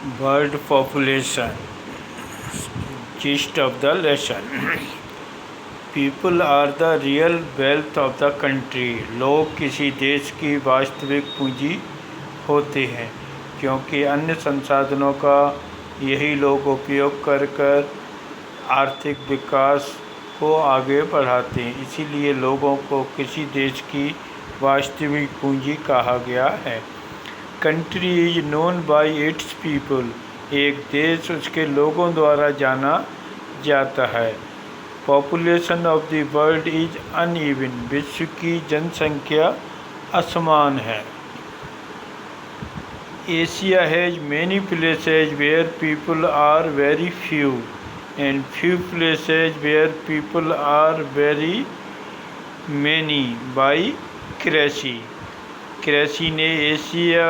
World population. Gist of the lesson. People are the real wealth of the country. लोग किसी देश की वास्तविक पूंजी होते हैं क्योंकि अन्य संसाधनों का यही लोग उपयोग कर आर्थिक विकास को आगे बढ़ाते हैं। इसीलिए लोगों को किसी देश की वास्तविक पूंजी कहा गया है। Country is known by its people. एक देश उसके लोगों द्वारा जाना जाता है। Population of the world is uneven. विश्व की जनसंख्या असमान है। Asia has many places where people are very few and few places where people are very many by क्रेसी। क्रेसी ने एशिया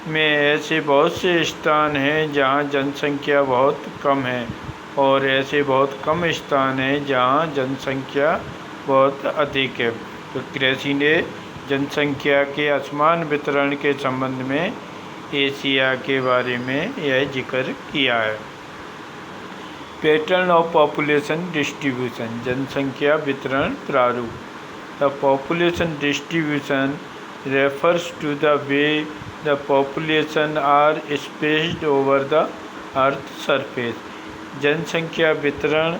में ऐसे बहुत से स्थान हैं जहाँ जनसंख्या बहुत कम है और ऐसे बहुत कम स्थान हैं जहाँ जनसंख्या बहुत अधिक है। तो क्रेसी ने जनसंख्या के असमान वितरण के संबंध में एशिया के बारे में यह जिक्र किया है। Pattern of population distribution. जनसंख्या वितरण प्रारूप। The population distribution refers to the way the population are spaced over the earth surface। जनसंख्या वितरण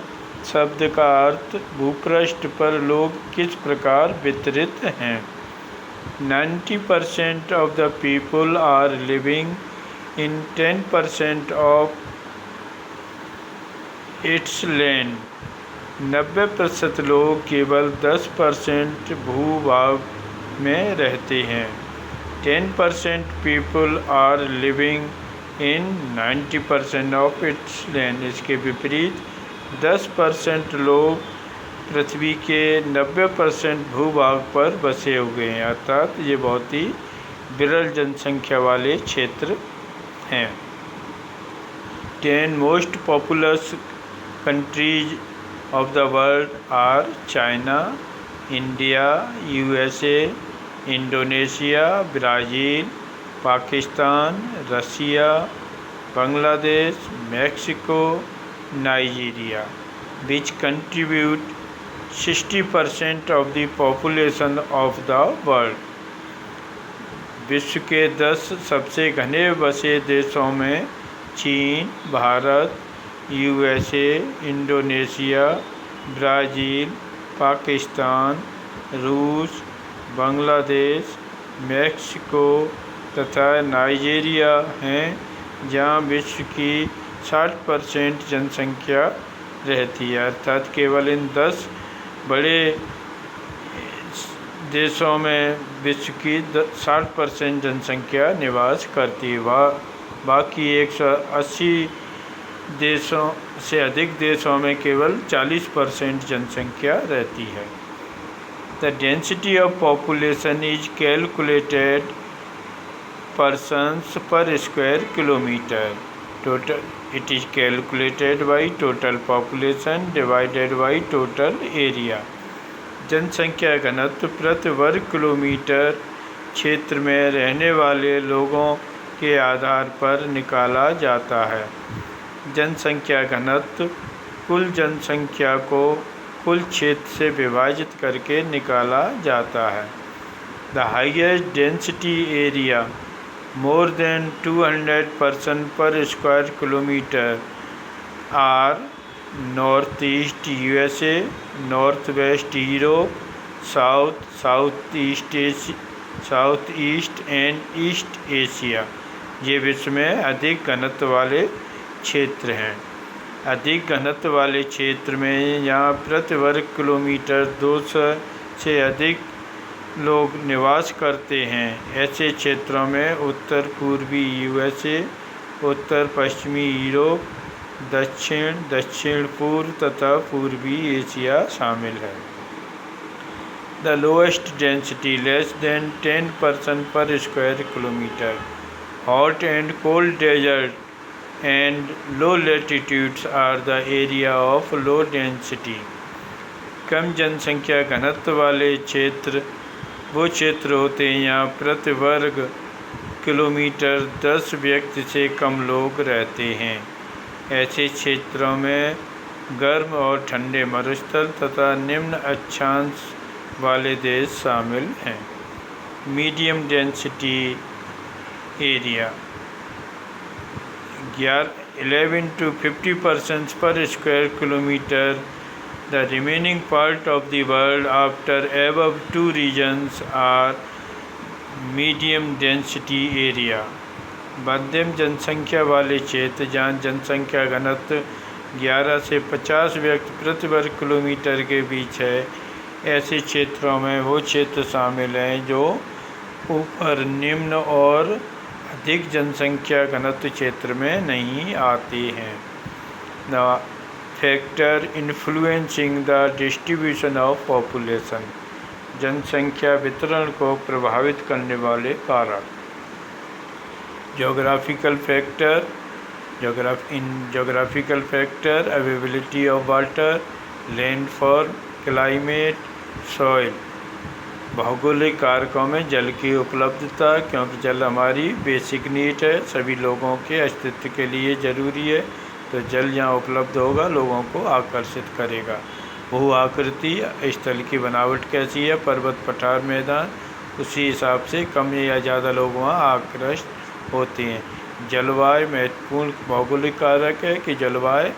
शब्द का अर्थ भूपृष्ठ पर लोग किस प्रकार वितरित हैं। 90% of the people are living in 10% of its land। 90% लोग केवल 10% भूभाग में रहते हैं। 10% people are living in 90% of its land। इसके विपरीत 10% लोग पृथ्वी के 90% भूभाग पर बसे हुए हैं, अर्थात ये बहुत ही विरल जनसंख्या वाले क्षेत्र हैं। 10 most populous countries of the world are China, India, USA, Indonesia, Brazil, Pakistan, Russia, Bangladesh, Mexico, Nigeria. Which contribute 60% of the population of the world. विश्व के 10 सबसे घने बसे देशों में चीन, Bharat, USA, Indonesia, Brazil, Pakistan, रूस, बांग्लादेश, मैक्सिको तथा नाइजीरिया हैं जहां विश्व की 60% जनसंख्या रहती है, अर्थात केवल इन 10 बड़े देशों में विश्व की 60% जनसंख्या निवास करती है। बाकी 180 देशों से अधिक देशों में केवल 40% जनसंख्या रहती है। The density of population is calculated persons per square kilometer. It is calculated by total population divided by total area. जनसंख्या घनत्व प्रति वर्ग किलोमीटर क्षेत्र में रहने वाले लोगों के आधार पर निकाला जाता है। जनसंख्या घनत्व कुल जनसंख्या को कुल क्षेत्र से विभाजित करके निकाला जाता है। The highest density area more than 200 person per square kilometre are north east USA, north west Europe, south east and east Asia. ये विश्व में अधिक घनत्व वाले क्षेत्र हैं। अधिक घनत्व वाले क्षेत्र में यहाँ प्रति वर्ग किलोमीटर 200 से अधिक लोग निवास करते हैं। ऐसे क्षेत्रों में उत्तर पूर्वी USA, उत्तर पश्चिमी यूरोप, दक्षिण पूर्व तथा पूर्वी एशिया शामिल है। The lowest density less than 10 person per square kilometre. Hot and cold desert and low latitudes are the area of low density। कम जनसंख्या घनत्व वाले क्षेत्र वो क्षेत्र होते हैं यहाँ प्रति वर्ग किलोमीटर 10 व्यक्ति से कम लोग रहते हैं। ऐसे क्षेत्रों में गर्म और ठंडे मरुस्थल तथा निम्न अक्षांश वाले देश शामिल हैं। Medium density area 11 to 50% per square kilometer. The remaining part of the world after above two regions are medium density area. मध्यम जनसंख्या वाले क्षेत्र जहाँ जनसंख्या घनत्व 11 से 50 व्यक्ति प्रति वर्ग किलोमीटर के बीच है, ऐसे क्षेत्रों में वो क्षेत्र शामिल हैं जो ऊपर निम्न और अधिक जनसंख्या घनत्व क्षेत्र में नहीं आते हैं। The factor influencing the distribution of population, जनसंख्या वितरण को प्रभावित करने वाले कारक। Geographical factor, geographical factor availability of water, landfall, climate, soil. भौगोलिक कारकों में जल की उपलब्धता, क्योंकि जल हमारी बेसिक नीड है, सभी लोगों के अस्तित्व के लिए ज़रूरी है, तो जल जहाँ उपलब्ध होगा लोगों को आकर्षित करेगा। भू आकृति, स्थल की बनावट कैसी है, पर्वत, पठार, मैदान, उसी हिसाब से कम या ज़्यादा लोग वहाँ आकर्षित होते हैं। जलवायु महत्वपूर्ण भौगोलिक कारक है कि जलवायु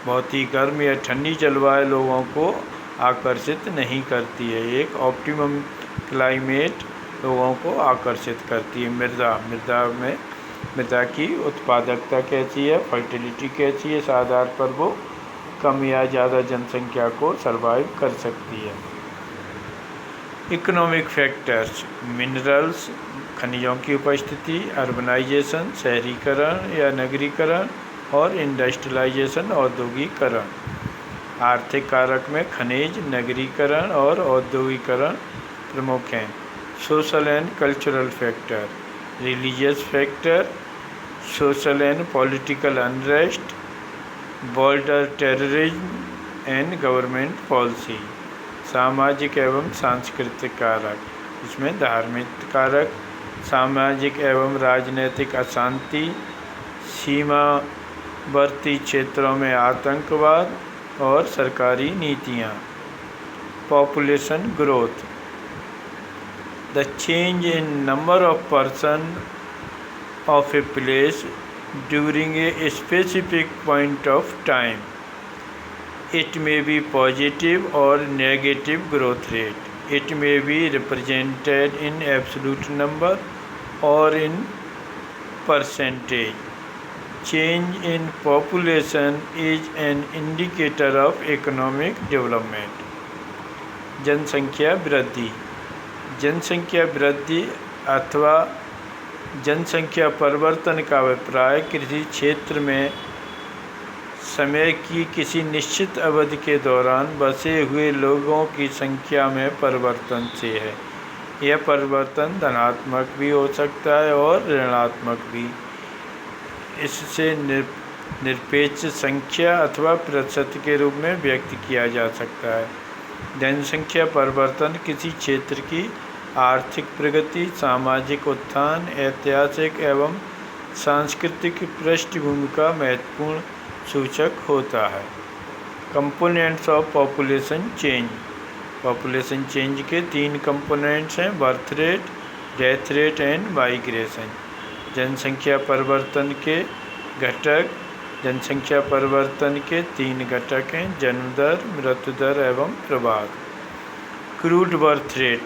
बहुत ही गर्म या ठंडी जलवायु लोगों को आकर्षित नहीं करती है। एक ऑप्टिमम क्लाइमेट लोगों को आकर्षित करती है। मृदा की उत्पादकता कैसी है, फर्टिलिटी कैसी है, इस आधार पर वो कम या ज़्यादा जनसंख्या को सर्वाइव कर सकती है। इकोनॉमिक फैक्टर्स, मिनरल्स, खनिजों की उपस्थिति, अर्बनाइजेशन, शहरीकरण या नगरीकरण, और इंडस्ट्रियलाइजेशन, औद्योगिकरण। आर्थिक कारक में खनिज, नगरीकरण और औद्योगिकरण प्रमुख हैं। Social and cultural factor, religious factor, social and political unrest, border terrorism and government policy. सामाजिक एवं सांस्कृतिक कारक, इसमें धार्मिक कारक, सामाजिक एवं राजनीतिक अशांति, सीमावर्ती क्षेत्रों में आतंकवाद और सरकारी नीतियाँ। Population growth, the change in number of person of a place during a specific point of time. It may be positive और negative growth rate. It may be represented in absolute number और in percentage. Change in population is an indicator of economic development. जनसंख्या वृद्धि, जनसंख्या वृद्धि अथवा जनसंख्या परिवर्तन का अभिप्राय किसी क्षेत्र में समय की किसी निश्चित अवधि के दौरान बसे हुए लोगों की संख्या में परिवर्तन से है। यह परिवर्तन धनात्मक भी हो सकता है और ऋणात्मक भी। इससे निरपेक्ष संख्या अथवा प्रतिशत के रूप में व्यक्त किया जा सकता है। जनसंख्या परिवर्तन किसी क्षेत्र की आर्थिक प्रगति, सामाजिक उत्थान, ऐतिहासिक एवं सांस्कृतिक पृष्ठभूमि का महत्वपूर्ण सूचक होता है। Components of population change, population change के 3 कंपोनेंट्स हैं, birth rate, death rate and migration. जनसंख्या परिवर्तन के घटक, जनसंख्या परिवर्तन के 3 घटक हैं, जन्म दर, मृत्यु दर एवं प्रवाह। Crude birth rate,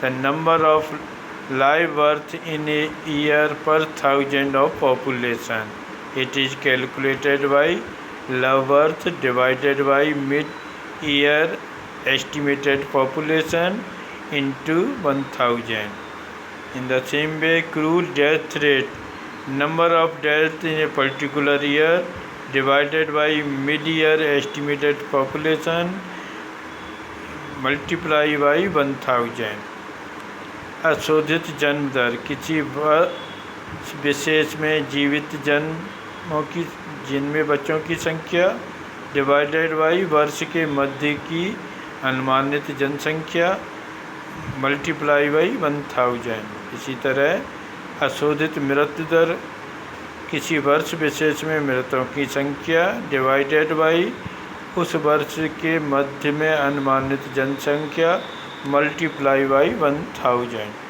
the number of live birth in a year पर 1000 of population. It is calculated by love birth divided by mid year estimated population into 1000. In the same way, crude death rate, number of deaths in a particular year divided by mid-year estimated population multiply by 1000. अशोधित जन्म दर, किसी वर्ष विशेष में जीवित जन्मों की जिनमें बच्चों की संख्या डिवाइडेड बाई वर्ष के मध्य की अनुमानित जनसंख्या मल्टीप्लाई बाई 1000। इसी तरह अशोधित मृत्यु दर किसी वर्ष विशेष में मृतकों की संख्या डिवाइडेड बाई उस वर्ष के मध्य में अनुमानित जनसंख्या मल्टीप्लाई बाई 1000।